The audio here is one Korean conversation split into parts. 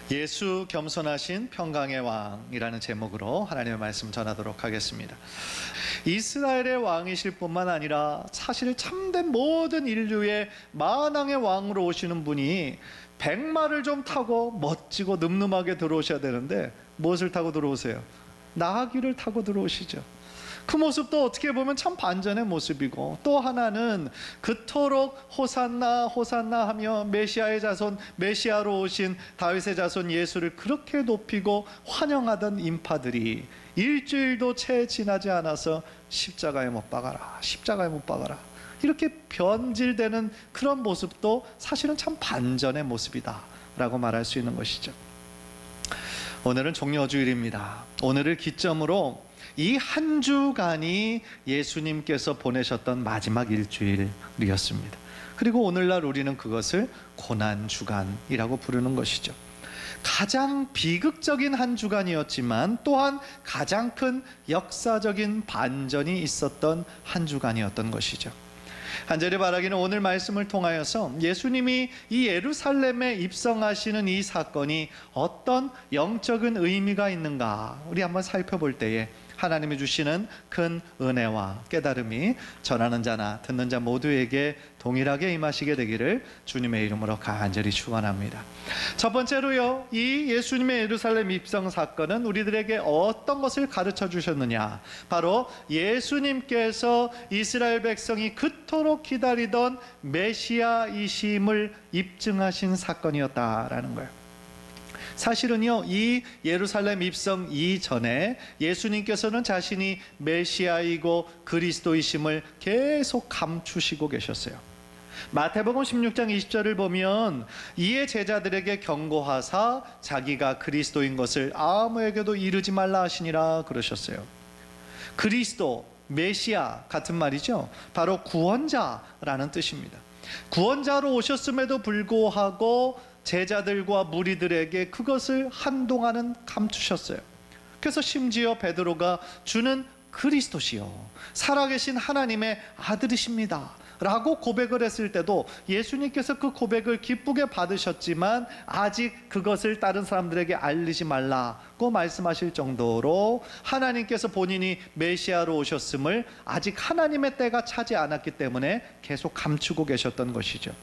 예수 겸손하신 평강의 왕이라는 제목으로 하나님의 말씀 전하도록 하겠습니다. 이스라엘의 왕이실 뿐만 아니라 사실 참된 모든 인류의 만왕의 왕으로 오시는 분이 백마를 좀 타고 멋지고 늠름하게 들어오셔야 되는데 무엇을 타고 들어오세요? 나귀를 타고 들어오시죠. 그 모습도 어떻게 보면 참 반전의 모습이고, 또 하나는 그토록 호산나 호산나 하며 메시아의 자손, 메시아로 오신 다윗의 자손 예수를 그렇게 높이고 환영하던 인파들이 일주일도 채 지나지 않아서 십자가에 못 박아라, 십자가에 못 박아라, 이렇게 변질되는 그런 모습도 사실은 참 반전의 모습이다 라고 말할 수 있는 것이죠. 오늘은 종려주일입니다. 오늘을 기점으로 이 한 주간이 예수님께서 보내셨던 마지막 일주일이었습니다. 그리고 오늘날 우리는 그것을 고난주간이라고 부르는 것이죠. 가장 비극적인 한 주간이었지만 또한 가장 큰 역사적인 반전이 있었던 한 주간이었던 것이죠. 간절히 바라기는 오늘 말씀을 통하여서 예수님이 이 예루살렘에 입성하시는 이 사건이 어떤 영적인 의미가 있는가 우리 한번 살펴볼 때에 하나님이 주시는 큰 은혜와 깨달음이 전하는 자나 듣는 자 모두에게 동일하게 임하시게 되기를 주님의 이름으로 간절히 축원합니다. 첫 번째로요, 이 예수님의 예루살렘 입성 사건은 우리들에게 어떤 것을 가르쳐 주셨느냐, 바로 예수님께서 이스라엘 백성이 그토록 기다리던 메시아이심을 입증하신 사건이었다라는 거예요. 사실은요, 이 예루살렘 입성 이전에 예수님께서는 자신이 메시아이고 그리스도이심을 계속 감추시고 계셨어요. 마태복음 16장 20절을 보면 이에 제자들에게 경고하사 자기가 그리스도인 것을 아무에게도 이르지 말라 하시니라 그러셨어요. 그리스도, 메시아 같은 말이죠. 바로 구원자라는 뜻입니다. 구원자로 오셨음에도 불구하고 제자들과 무리들에게 그것을 한동안은 감추셨어요. 그래서 심지어 베드로가 주는 그리스도시요 살아계신 하나님의 아들이십니다 라고 고백을 했을 때도 예수님께서 그 고백을 기쁘게 받으셨지만 아직 그것을 다른 사람들에게 알리지 말라고 말씀하실 정도로 하나님께서 본인이 메시아로 오셨음을 아직 하나님의 때가 차지 않았기 때문에 계속 감추고 계셨던 것이죠.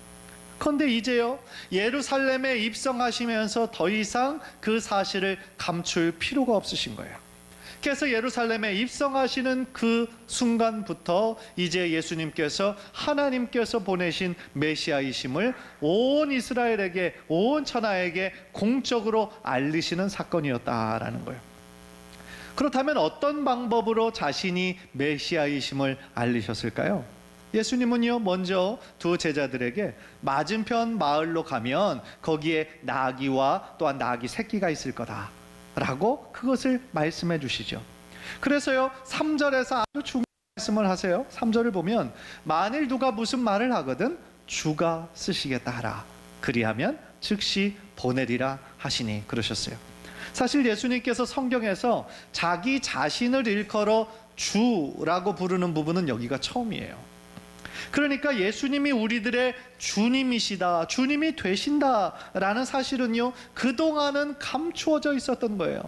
그런데 이제요, 예루살렘에 입성하시면서 더 이상 그 사실을 감출 필요가 없으신 거예요. 그래서 예루살렘에 입성하시는 그 순간부터 이제 예수님께서 하나님께서 보내신 메시아이심을 온 이스라엘에게, 온 천하에게 공적으로 알리시는 사건이었다라는 거예요. 그렇다면 어떤 방법으로 자신이 메시아이심을 알리셨을까요? 예수님은요, 먼저 두 제자들에게 맞은편 마을로 가면 거기에 나귀와 또한 나귀 새끼가 있을 거다 라고 그것을 말씀해 주시죠. 그래서요, 3절에서 아주 중요한 말씀을 하세요. 3절을 보면 만일 누가 무슨 말을 하거든 주가 쓰시겠다 하라, 그리하면 즉시 보내리라 하시니 그러셨어요. 사실 예수님께서 성경에서 자기 자신을 일컬어 주라고 부르는 부분은 여기가 처음이에요. 그러니까 예수님이 우리들의 주님이시다, 주님이 되신다라는 사실은요, 그동안은 감추어져 있었던 거예요.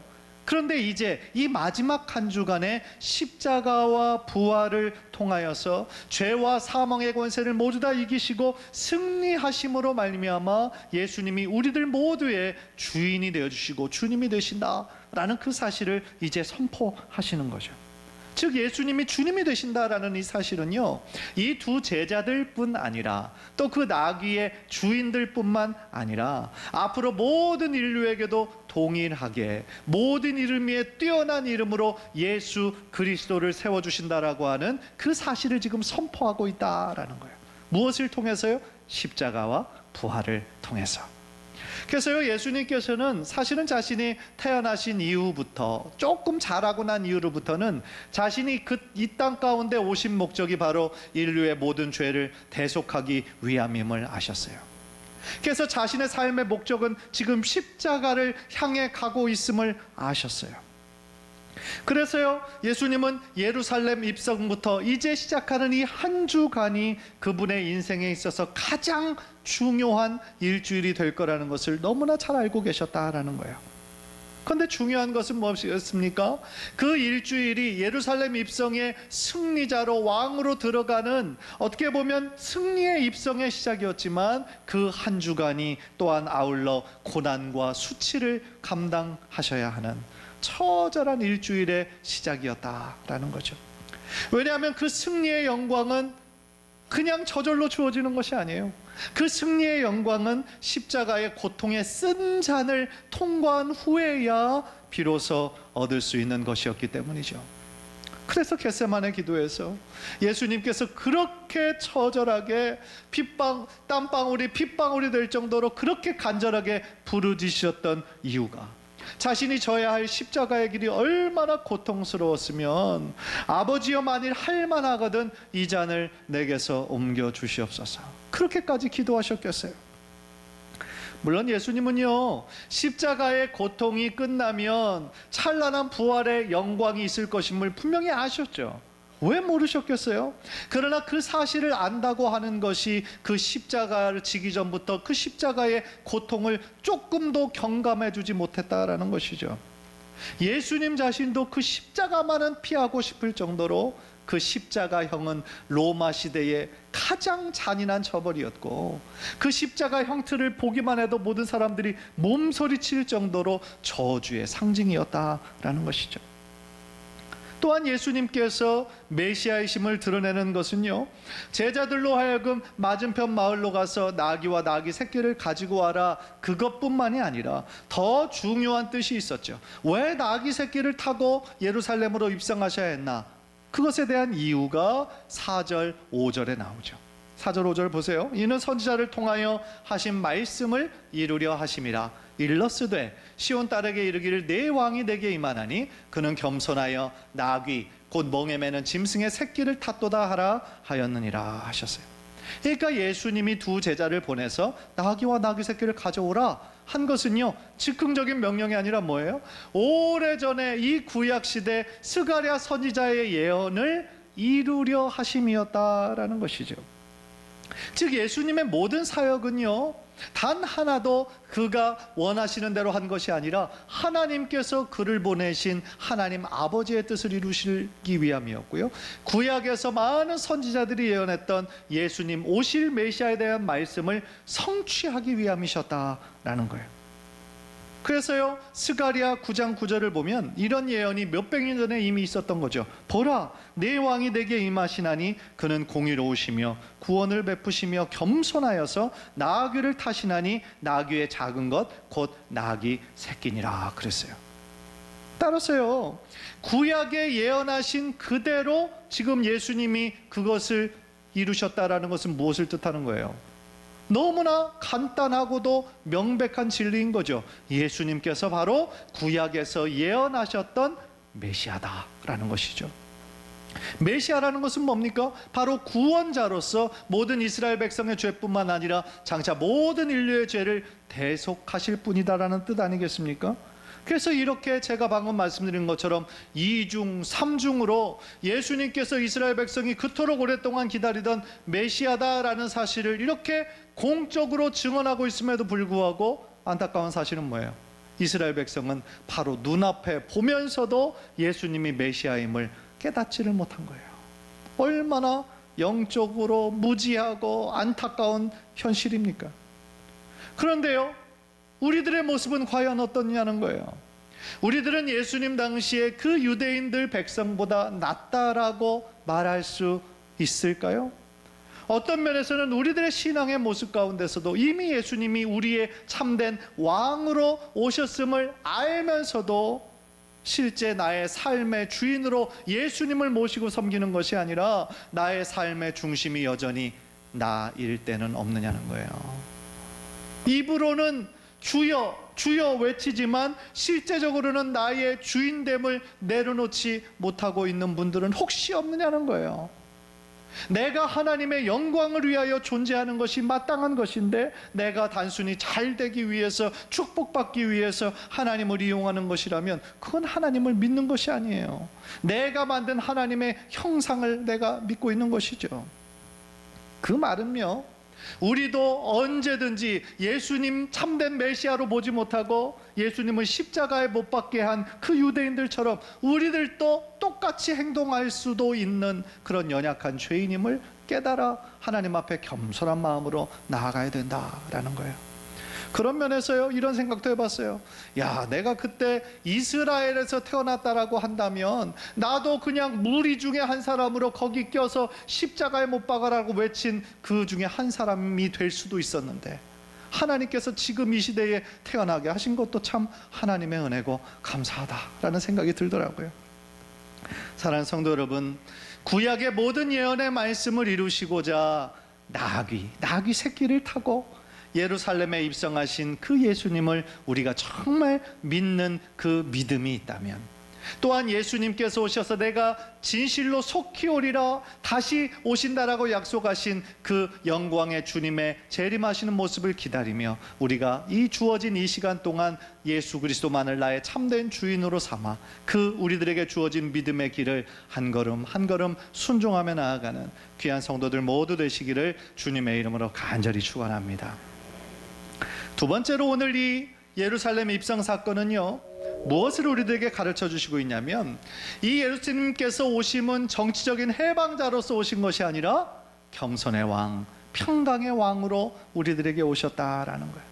그런데 이제 이 마지막 한 주간에 십자가와 부활을 통하여서 죄와 사망의 권세를 모두 다 이기시고 승리하심으로 말미암아 예수님이 우리들 모두의 주인이 되어주시고 주님이 되신다라는 그 사실을 이제 선포하시는 거죠. 즉 예수님이 주님이 되신다라는 이 사실은요, 이 두 제자들뿐 아니라 또 그 나귀의 주인들뿐만 아니라 앞으로 모든 인류에게도 동일하게 모든 이름 위에 뛰어난 이름으로 예수 그리스도를 세워주신다라고 하는 그 사실을 지금 선포하고 있다라는 거예요. 무엇을 통해서요? 십자가와 부활을 통해서. 그래서요, 예수님께서는 사실은 자신이 태어나신 이후부터 조금 자라고 난 이후로부터는 자신이 이 땅 가운데 오신 목적이 바로 인류의 모든 죄를 대속하기 위함임을 아셨어요. 그래서 자신의 삶의 목적은 지금 십자가를 향해 가고 있음을 아셨어요. 그래서요, 예수님은 예루살렘 입성부터 이제 시작하는 이 한 주간이 그분의 인생에 있어서 가장 중요한 일주일이 될 거라는 것을 너무나 잘 알고 계셨다라는 거예요. 그런데 중요한 것은 무엇이었습니까? 그 일주일이 예루살렘 입성의 승리자로 왕으로 들어가는, 어떻게 보면 승리의 입성의 시작이었지만 그 한 주간이 또한 아울러 고난과 수치를 감당하셔야 하는 처절한 일주일의 시작이었다라는 거죠. 왜냐하면 그 승리의 영광은 그냥 저절로 주어지는 것이 아니에요. 그 승리의 영광은 십자가의 고통의 쓴 잔을 통과한 후에야 비로소 얻을 수 있는 것이었기 때문이죠. 그래서 겟세마네 기도에서 예수님께서 그렇게 처절하게 땀방울이 핏방울이 될 정도로 그렇게 간절하게 부르짖으셨던 이유가, 자신이 져야 할 십자가의 길이 얼마나 고통스러웠으면 아버지여 만일 할만하거든 이 잔을 내게서 옮겨 주시옵소서, 그렇게까지 기도하셨겠어요. 물론 예수님은요, 십자가의 고통이 끝나면 찬란한 부활의 영광이 있을 것임을 분명히 아셨죠. 왜 모르셨겠어요? 그러나 그 사실을 안다고 하는 것이 그 십자가를 지기 전부터 그 십자가의 고통을 조금도 경감해 주지 못했다라는 것이죠. 예수님 자신도 그 십자가만은 피하고 싶을 정도로 그 십자가형은 로마 시대의 가장 잔인한 처벌이었고, 그 십자가 형틀을 보기만 해도 모든 사람들이 몸서리칠 정도로 저주의 상징이었다라는 것이죠. 또한 예수님께서 메시아이심을 드러내는 것은요, 제자들로 하여금 맞은편 마을로 가서 나귀와 나귀 새끼를 가지고 와라, 그것뿐만이 아니라 더 중요한 뜻이 있었죠. 왜 나귀 새끼를 타고 예루살렘으로 입성하셔야 했나? 그것에 대한 이유가 4절 5절에 나오죠. 4절 5절 보세요. 이는 선지자를 통하여 하신 말씀을 이루려 하심이라. 일러스되 시온 딸에게 이르기를 내 왕이 내게 임하나니 그는 겸손하여 나귀 곧 멍에 매는 짐승의 새끼를 탔도다 하라 하였느니라 하셨어요. 그러니까 예수님이 두 제자를 보내서 나귀와 나귀 새끼를 가져오라 한 것은요, 즉흥적인 명령이 아니라 뭐예요? 오래전에 이 구약시대 스가랴 선지자의 예언을 이루려 하심이었다라는 것이죠. 즉 예수님의 모든 사역은요, 단 하나도 그가 원하시는 대로 한 것이 아니라 하나님께서 그를 보내신 하나님 아버지의 뜻을 이루시기 위함이었고요, 구약에서 많은 선지자들이 예언했던 예수님 오실 메시아에 대한 말씀을 성취하기 위함이셨다라는 거예요. 그래서요, 스가랴 9장 9절을 보면 이런 예언이 몇백 년 전에 이미 있었던 거죠. 보라, 내 왕이 내게 임하시나니 그는 공의로우시며 구원을 베푸시며 겸손하여서 나귀를 타시나니 나귀의 작은 것 곧 나귀 새끼니라 그랬어요. 따라서요, 구약에 예언하신 그대로 지금 예수님이 그것을 이루셨다라는 것은 무엇을 뜻하는 거예요? 너무나 간단하고도 명백한 진리인 거죠. 예수님께서 바로 구약에서 예언하셨던 메시아다라는 것이죠. 메시아라는 것은 뭡니까? 바로 구원자로서 모든 이스라엘 백성의 죄뿐만 아니라 장차 모든 인류의 죄를 대속하실 분이다라는 뜻 아니겠습니까? 그래서 이렇게 제가 방금 말씀드린 것처럼 2중 3중으로 예수님께서 이스라엘 백성이 그토록 오랫동안 기다리던 메시아다라는 사실을 이렇게 공적으로 증언하고 있음에도 불구하고 안타까운 사실은 뭐예요? 이스라엘 백성은 바로 눈앞에 보면서도 예수님이 메시아임을 깨닫지를 못한 거예요. 얼마나 영적으로 무지하고 안타까운 현실입니까? 그런데요, 우리들의 모습은 과연 어떠냐는 거예요. 우리들은 예수님 당시에 그 유대인들 백성보다 낫다라고 말할 수 있을까요? 어떤 면에서는 우리들의 신앙의 모습 가운데서도 이미 예수님이 우리의 참된 왕으로 오셨음을 알면서도 실제 나의 삶의 주인으로 예수님을 모시고 섬기는 것이 아니라 나의 삶의 중심이 여전히 나일 때는 없느냐는 거예요. 입으로는 주여 주여 외치지만 실제적으로는 나의 주인됨을 내려놓지 못하고 있는 분들은 혹시 없느냐는 거예요. 내가 하나님의 영광을 위하여 존재하는 것이 마땅한 것인데 내가 단순히 잘 되기 위해서, 축복받기 위해서 하나님을 이용하는 것이라면 그건 하나님을 믿는 것이 아니에요. 내가 만든 하나님의 형상을 내가 믿고 있는 것이죠. 그 말은요, 우리도 언제든지 예수님 참된 메시아로 보지 못하고 예수님을 십자가에 못 박게 한 그 유대인들처럼 우리들도 똑같이 행동할 수도 있는 그런 연약한 죄인임을 깨달아 하나님 앞에 겸손한 마음으로 나아가야 된다라는 거예요. 그런 면에서요, 이런 생각도 해봤어요. 야, 내가 그때 이스라엘에서 태어났다라고 한다면 나도 그냥 무리 중에 한 사람으로 거기 껴서 십자가에 못 박아라고 외친 그 중에 한 사람이 될 수도 있었는데, 하나님께서 지금 이 시대에 태어나게 하신 것도 참 하나님의 은혜고 감사하다라는 생각이 들더라고요. 사랑하는 성도 여러분, 구약의 모든 예언의 말씀을 이루시고자 나귀 새끼를 타고 예루살렘에 입성하신 그 예수님을 우리가 정말 믿는 그 믿음이 있다면, 또한 예수님께서 오셔서 내가 진실로 속히 오리라 다시 오신다라고 약속하신 그 영광의 주님의 재림하시는 모습을 기다리며 우리가 이 주어진 이 시간 동안 예수 그리스도만을 나의 참된 주인으로 삼아 그 우리들에게 주어진 믿음의 길을 한 걸음 한 걸음 순종하며 나아가는 귀한 성도들 모두 되시기를 주님의 이름으로 간절히 축원합니다. 두 번째로 오늘 이 예루살렘 입성 사건은요, 무엇을 우리들에게 가르쳐 주시고 있냐면, 이 예수님께서 오심은 정치적인 해방자로서 오신 것이 아니라 겸손의 왕, 평강의 왕으로 우리들에게 오셨다라는 거예요.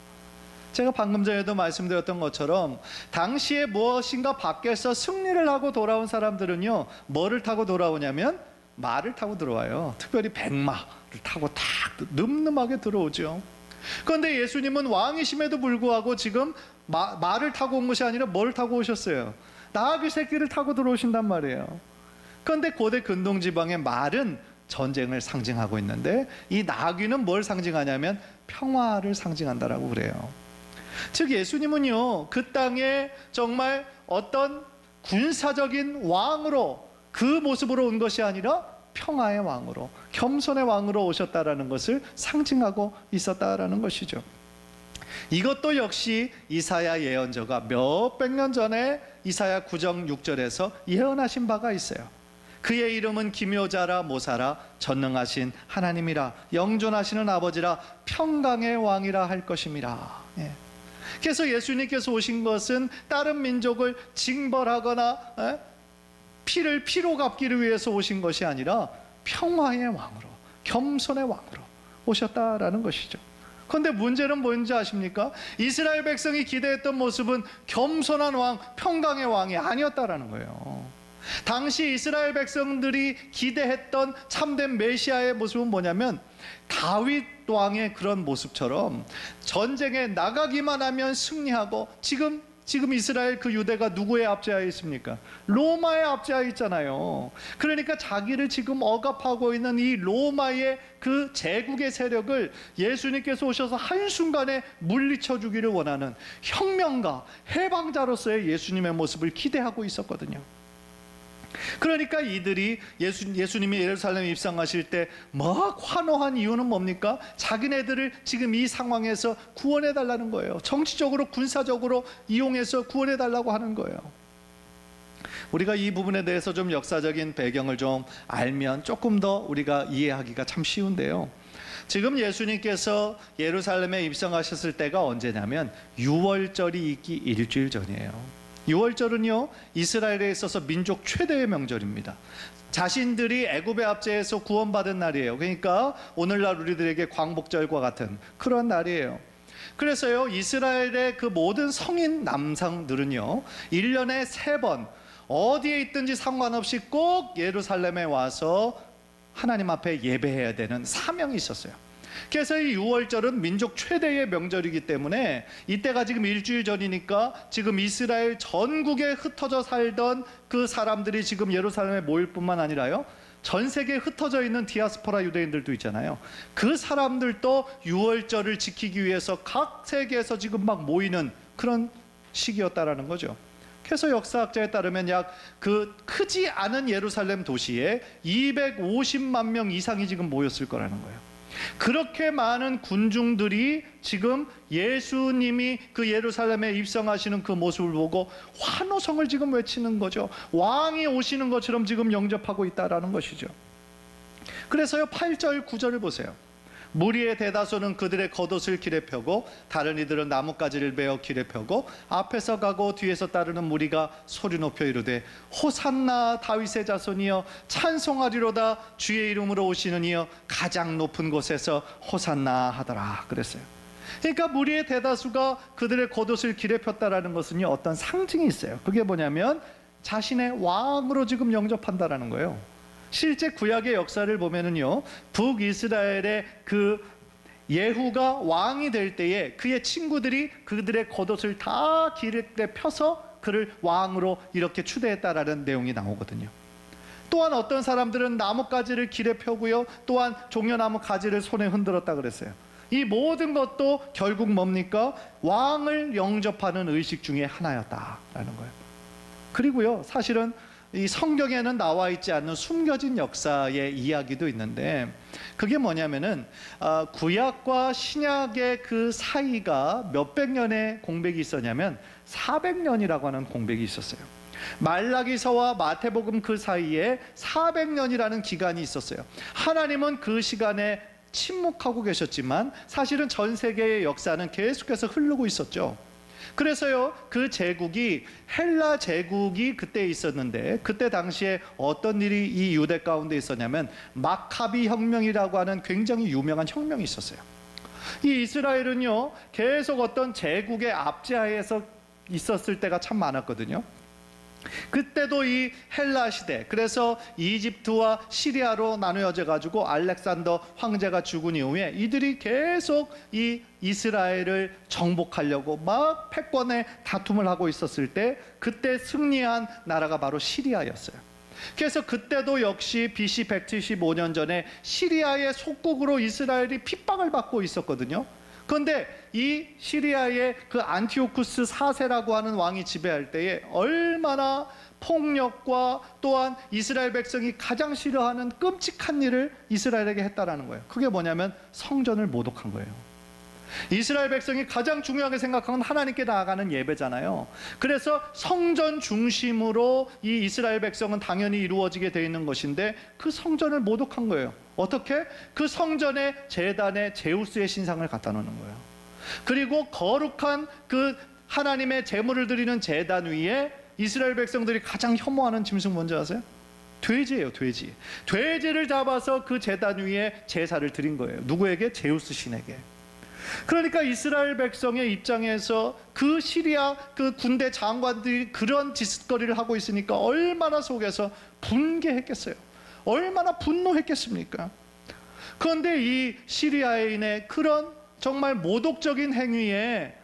제가 방금 전에도 말씀드렸던 것처럼 당시에 무엇인가 밖에서 승리를 하고 돌아온 사람들은요, 뭐를 타고 돌아오냐면 말을 타고 들어와요. 특별히 백마를 타고 탁 늠름하게 들어오죠. 그런데 예수님은 왕이심에도 불구하고 지금 말을 타고 온 것이 아니라 뭘 타고 오셨어요? 나귀 새끼를 타고 들어오신단 말이에요. 그런데 고대 근동지방의 말은 전쟁을 상징하고 있는데, 이 나귀는 뭘 상징하냐면 평화를 상징한다라고 그래요. 즉 예수님은요, 그 땅에 정말 어떤 군사적인 왕으로, 그 모습으로 온 것이 아니라 평화의 왕으로, 겸손의 왕으로 오셨다라는 것을 상징하고 있었다라는 것이죠. 이것도 역시 이사야 예언자가 몇백 년 전에 이사야 9장 6절에서 예언하신 바가 있어요. 그의 이름은 기묘자라 모사라 전능하신 하나님이라 영존하시는 아버지라 평강의 왕이라 할 것임이라. 그래서 예수님께서 오신 것은 다른 민족을 징벌하거나 피를 피로 갚기를 위해서 오신 것이 아니라 평화의 왕으로, 겸손의 왕으로 오셨다라는 것이죠. 그런데 문제는 뭔지 아십니까? 이스라엘 백성이 기대했던 모습은 겸손한 왕, 평강의 왕이 아니었다라는 거예요. 당시 이스라엘 백성들이 기대했던 참된 메시아의 모습은 뭐냐면, 다윗 왕의 그런 모습처럼 전쟁에 나가기만 하면 승리하고, 지금 이스라엘 그 유대가 누구의 압제하에 있습니까? 로마의 압제하에 있잖아요. 그러니까 자기를 지금 억압하고 있는 이 로마의 그 제국의 세력을 예수님께서 오셔서 한순간에 물리쳐 주기를 원하는 혁명가, 해방자로서의 예수님의 모습을 기대하고 있었거든요. 그러니까 이들이 예수님이 예루살렘에 입성하실 때 막 환호한 이유는 뭡니까? 자기네들을 지금 이 상황에서 구원해 달라는 거예요. 정치적으로, 군사적으로 이용해서 구원해 달라고 하는 거예요. 우리가 이 부분에 대해서 좀 역사적인 배경을 좀 알면 조금 더 우리가 이해하기가 참 쉬운데요. 지금 예수님께서 예루살렘에 입성하셨을 때가 언제냐면 유월절이 있기 일주일 전이에요. 유월절은요, 이스라엘에 있어서 민족 최대의 명절입니다. 자신들이 애굽의 압제에서 구원받은 날이에요. 그러니까 오늘날 우리들에게 광복절과 같은 그런 날이에요. 그래서요, 이스라엘의 그 모든 성인 남성들은요, 1년에 3번 어디에 있든지 상관없이 꼭 예루살렘에 와서 하나님 앞에 예배해야 되는 사명이 있었어요. 그래서 이 유월절은 민족 최대의 명절이기 때문에, 이때가 지금 일주일 전이니까 지금 이스라엘 전국에 흩어져 살던 그 사람들이 지금 예루살렘에 모일 뿐만 아니라요, 전 세계에 흩어져 있는 디아스포라 유대인들도 있잖아요. 그 사람들도 유월절을 지키기 위해서 각 세계에서 지금 막 모이는 그런 시기였다라는 거죠. 그래서 역사학자에 따르면 약 그 크지 않은 예루살렘 도시에 250만 명 이상이 지금 모였을 거라는 거예요. 그렇게 많은 군중들이 지금 예수님이 그 예루살렘에 입성하시는 그 모습을 보고 환호성을 지금 외치는 거죠. 왕이 오시는 것처럼 지금 영접하고 있다라는 것이죠. 그래서요, 8절 9절을 보세요. 무리의 대다수는 그들의 겉옷을 길에 펴고 다른 이들은 나뭇가지를 베어 길에 펴고 앞에서 가고 뒤에서 따르는 무리가 소리 높여 이르되 호산나 다윗의 자손이여 찬송하리로다 주의 이름으로 오시는 이여 가장 높은 곳에서 호산나 하더라 그랬어요. 그러니까 무리의 대다수가 그들의 겉옷을 길에 폈다라는 것은요, 어떤 상징이 있어요. 그게 뭐냐면 자신의 왕으로 지금 영접한다라는 거예요. 실제 구약의 역사를 보면은요, 북이스라엘의 그 예후가 왕이 될 때에 그의 친구들이 그들의 겉옷을 다 길에 펴서 그를 왕으로 이렇게 추대했다라는 내용이 나오거든요. 또한 어떤 사람들은 나뭇가지를 길에 펴고요, 또한 종려나무 가지를 손에 흔들었다 그랬어요. 이 모든 것도 결국 뭡니까? 왕을 영접하는 의식 중에 하나였다라는 거예요. 그리고요, 사실은 이 성경에는 나와 있지 않는 숨겨진 역사의 이야기도 있는데, 그게 뭐냐면은 구약과 신약의 그 사이가 몇백 년의 공백이 있었냐면 400년이라고 하는 공백이 있었어요. 말라기서와 마태복음 그 사이에 400년이라는 기간이 있었어요. 하나님은 그 시간에 침묵하고 계셨지만 사실은 전 세계의 역사는 계속해서 흐르고 있었죠. 그래서요, 그 제국이 헬라 제국이 그때 있었는데, 그때 당시에 어떤 일이 이 유대 가운데 있었냐면 마카비 혁명이라고 하는 굉장히 유명한 혁명이 있었어요. 이 이스라엘은요, 계속 어떤 제국의 압제하에서 있었을 때가 참 많았거든요. 그때도 이 헬라 시대, 그래서 이집트와 시리아로 나누어져 가지고 알렉산더 황제가 죽은 이후에 이들이 계속 이 이스라엘을 정복하려고 막 패권의 다툼을 하고 있었을 때, 그때 승리한 나라가 바로 시리아였어요. 그래서 그때도 역시 BC 175년 전에 시리아의 속국으로 이스라엘이 핍박을 받고 있었거든요. 그런데 이 시리아의 그 안티오쿠스 4세라고 하는 왕이 지배할 때에 얼마나 폭력과 또한 이스라엘 백성이 가장 싫어하는 끔찍한 일을 이스라엘에게 했다라는 거예요. 그게 뭐냐면 성전을 모독한 거예요. 이스라엘 백성이 가장 중요하게 생각하는 하나님께 나아가는 예배잖아요. 그래서 성전 중심으로 이 이스라엘 백성은 당연히 이루어지게 되어 있는 것인데, 그 성전을 모독한 거예요. 어떻게? 그 성전의 제단에 제우스의 신상을 갖다 놓는 거예요. 그리고 거룩한 그 하나님의 제물을 드리는 제단 위에 이스라엘 백성들이 가장 혐오하는 짐승 뭔지 아세요? 돼지예요, 돼지. 돼지를 잡아서 그 제단 위에 제사를 드린 거예요. 누구에게? 제우스 신에게. 그러니까 이스라엘 백성의 입장에서 그 시리아 그 군대 장관들이 그런 짓거리를 하고 있으니까 얼마나 속에서 분개했겠어요. 얼마나 분노했겠습니까? 그런데 이 시리아인의 그런 정말 모독적인 행위에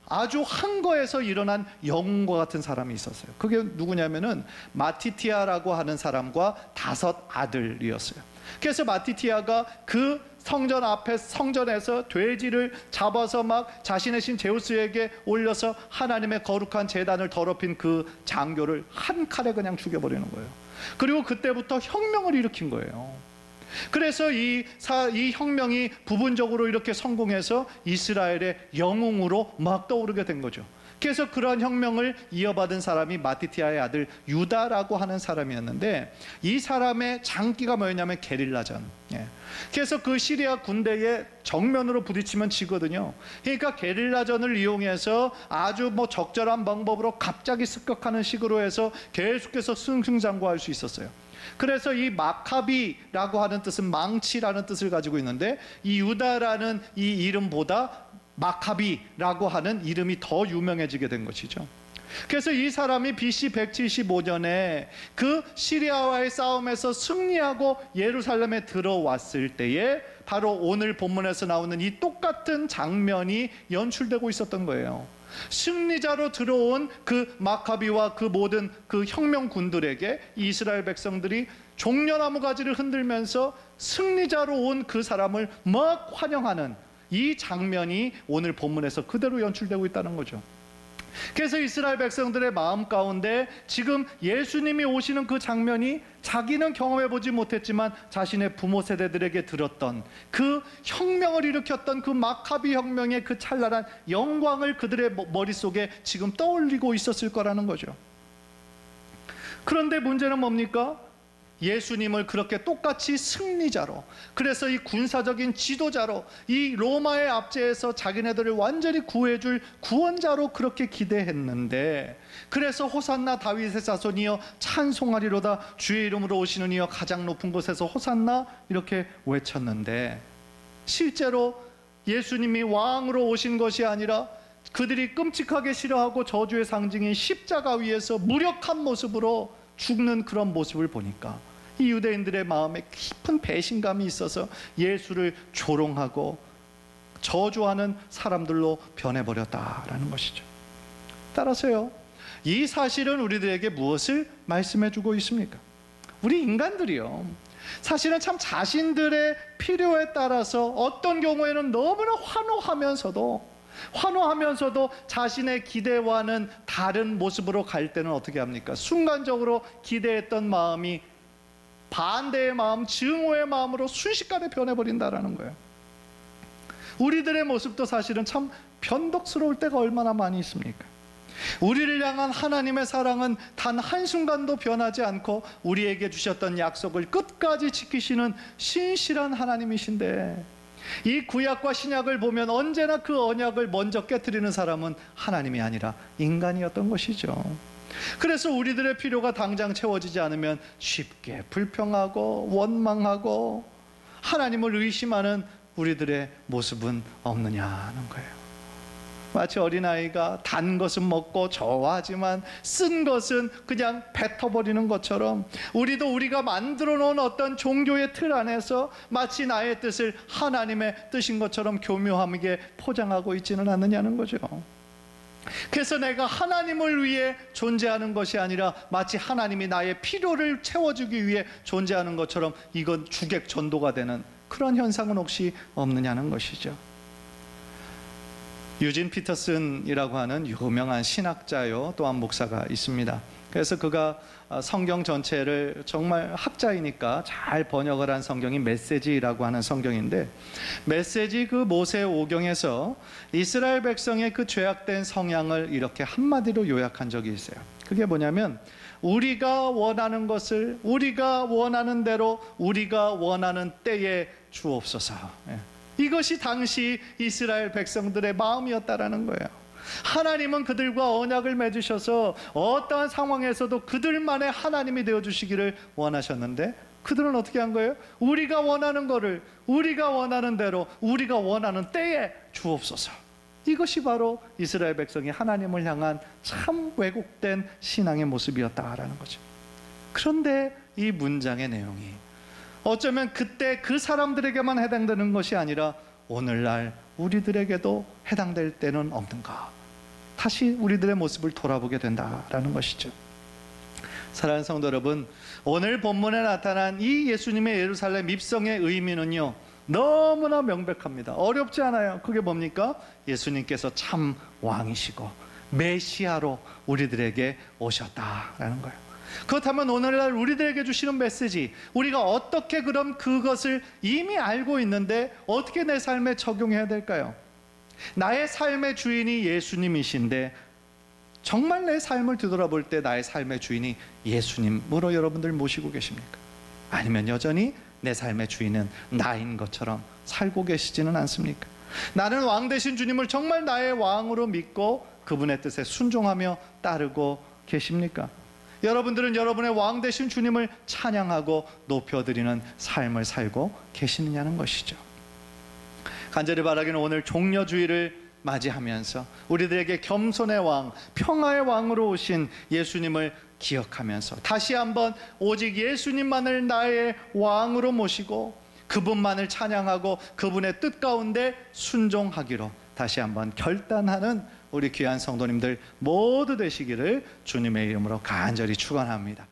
아주 한거에서 일어난 영웅과 같은 사람이 있었어요. 그게 누구냐면은 마티티아라고 하는 사람과 5 아들이었어요. 그래서 마티티아가 그 성전 앞에 성전에서 돼지를 잡아서 막 자신의 신 제우스에게 올려서 하나님의 거룩한 제단을 더럽힌 그 장교를 한 칼에 그냥 죽여버리는 거예요. 그리고 그때부터 혁명을 일으킨 거예요. 그래서 이 혁명이 부분적으로 이렇게 성공해서 이스라엘의 영웅으로 막 떠오르게 된 거죠. 그래서 그러한 혁명을 이어받은 사람이 마티티아의 아들 유다라고 하는 사람이었는데, 이 사람의 장기가 뭐였냐면 게릴라전. 그래서 그 시리아 군대에 정면으로 부딪히면 지거든요. 그러니까 게릴라전을 이용해서 아주 적절한 방법으로 갑자기 습격하는 식으로 해서 계속해서 승승장구할 수 있었어요. 그래서 이 마카비라고 하는 뜻은 망치라는 뜻을 가지고 있는데, 이 유다라는 이 이름보다 마카비라고 하는 이름이 더 유명해지게 된 것이죠. 그래서 이 사람이 BC 175년에 그 시리아와의 싸움에서 승리하고 예루살렘에 들어왔을 때에 바로 오늘 본문에서 나오는 이 똑같은 장면이 연출되고 있었던 거예요. 승리자로 들어온 그 마카비와 그 모든 그 혁명군들에게 이스라엘 백성들이 종려나무 가지를 흔들면서 승리자로 온 그 사람을 막 환영하는 이 장면이 오늘 본문에서 그대로 연출되고 있다는 거죠. 그래서 이스라엘 백성들의 마음 가운데 지금 예수님이 오시는 그 장면이 자기는 경험해보지 못했지만 자신의 부모 세대들에게 들었던 그 혁명을 일으켰던 그 마카비 혁명의 그 찬란한 영광을 그들의 머릿속에 지금 떠올리고 있었을 거라는 거죠. 그런데 문제는 뭡니까? 예수님을 그렇게 똑같이 승리자로, 그래서 이 군사적인 지도자로, 이 로마의 압제에서 자기네들을 완전히 구해줄 구원자로 그렇게 기대했는데, 그래서 호산나 다윗의 자손이여 찬송하리로다, 주의 이름으로 오시는 이여 가장 높은 곳에서 호산나 이렇게 외쳤는데, 실제로 예수님이 왕으로 오신 것이 아니라 그들이 끔찍하게 싫어하고 저주의 상징인 십자가 위에서 무력한 모습으로 죽는 그런 모습을 보니까 이 유대인들의 마음에 깊은 배신감이 있어서 예수를 조롱하고 저주하는 사람들로 변해버렸다라는 것이죠. 따라서요, 이 사실은 우리들에게 무엇을 말씀해주고 있습니까? 우리 인간들이요, 사실은 참 자신들의 필요에 따라서 어떤 경우에는 너무나 환호하면서도 자신의 기대와는 다른 모습으로 갈 때는 어떻게 합니까? 순간적으로 기대했던 마음이 반대의 마음, 증오의 마음으로 순식간에 변해버린다라는 거예요. 우리들의 모습도 사실은 참 변덕스러울 때가 얼마나 많이 있습니까? 우리를 향한 하나님의 사랑은 단 한순간도 변하지 않고 우리에게 주셨던 약속을 끝까지 지키시는 신실한 하나님이신데, 이 구약과 신약을 보면 언제나 그 언약을 먼저 깨트리는 사람은 하나님이 아니라 인간이었던 것이죠. 그래서 우리들의 필요가 당장 채워지지 않으면 쉽게 불평하고 원망하고 하나님을 의심하는 우리들의 모습은 없느냐는 거예요. 마치 어린아이가 단 것은 먹고 좋아하지만 쓴 것은 그냥 뱉어버리는 것처럼, 우리도 우리가 만들어 놓은 어떤 종교의 틀 안에서 마치 나의 뜻을 하나님의 뜻인 것처럼 교묘하게 포장하고 있지는 않느냐는 거죠. 그래서 내가 하나님을 위해 존재하는 것이 아니라 마치 하나님이 나의 필요를 채워주기 위해 존재하는 것처럼 이건 주객 전도가 되는 그런 현상은 혹시 없느냐는 것이죠. 유진 피터슨이라고 하는 유명한 신학자요, 또한 목사가 있습니다. 그래서 그가 성경 전체를, 정말 학자이니까 잘 번역을 한 성경이 메시지라고 하는 성경인데, 메시지 그 모세 오경에서 이스라엘 백성의 그 죄악된 성향을 이렇게 한마디로 요약한 적이 있어요. 그게 뭐냐면, 우리가 원하는 것을 우리가 원하는 대로 우리가 원하는 때에 주옵소서. 이것이 당시 이스라엘 백성들의 마음이었다라는 거예요. 하나님은 그들과 언약을 맺으셔서 어떠한 상황에서도 그들만의 하나님이 되어주시기를 원하셨는데, 그들은 어떻게 한 거예요? 우리가 원하는 거를 우리가 원하는 대로 우리가 원하는 때에 주옵소서. 이것이 바로 이스라엘 백성이 하나님을 향한 참 왜곡된 신앙의 모습이었다라는 거죠. 그런데 이 문장의 내용이 어쩌면 그때 그 사람들에게만 해당되는 것이 아니라 오늘날 우리들에게도 해당될 때는 없는가? 다시 우리들의 모습을 돌아보게 된다라는 것이죠. 사랑하는 성도 여러분, 오늘 본문에 나타난 이 예수님의 예루살렘 입성의 의미는요, 너무나 명백합니다. 어렵지 않아요. 그게 뭡니까? 예수님께서 참 왕이시고 메시아로 우리들에게 오셨다라는 거예요. 그렇다면 오늘날 우리들에게 주시는 메시지, 우리가 어떻게 그럼 그것을 이미 알고 있는데 어떻게 내 삶에 적용해야 될까요? 나의 삶의 주인이 예수님이신데, 정말 내 삶을 뒤돌아볼 때 나의 삶의 주인이 예수님으로 여러분들 모시고 계십니까? 아니면 여전히 내 삶의 주인은 나인 것처럼 살고 계시지는 않습니까? 나는 왕 되신 주님을 정말 나의 왕으로 믿고 그분의 뜻에 순종하며 따르고 계십니까? 여러분들은 여러분의 왕 되신 주님을 찬양하고 높여드리는 삶을 살고 계시느냐는 것이죠. 간절히 바라기는 오늘 종려주의를 맞이하면서 우리들에게 겸손의 왕, 평화의 왕으로 오신 예수님을 기억하면서 다시 한번 오직 예수님만을 나의 왕으로 모시고 그분만을 찬양하고 그분의 뜻 가운데 순종하기로 다시 한번 결단하는 우리 귀한 성도님들 모두 되시기를 주님의 이름으로 간절히 축원합니다.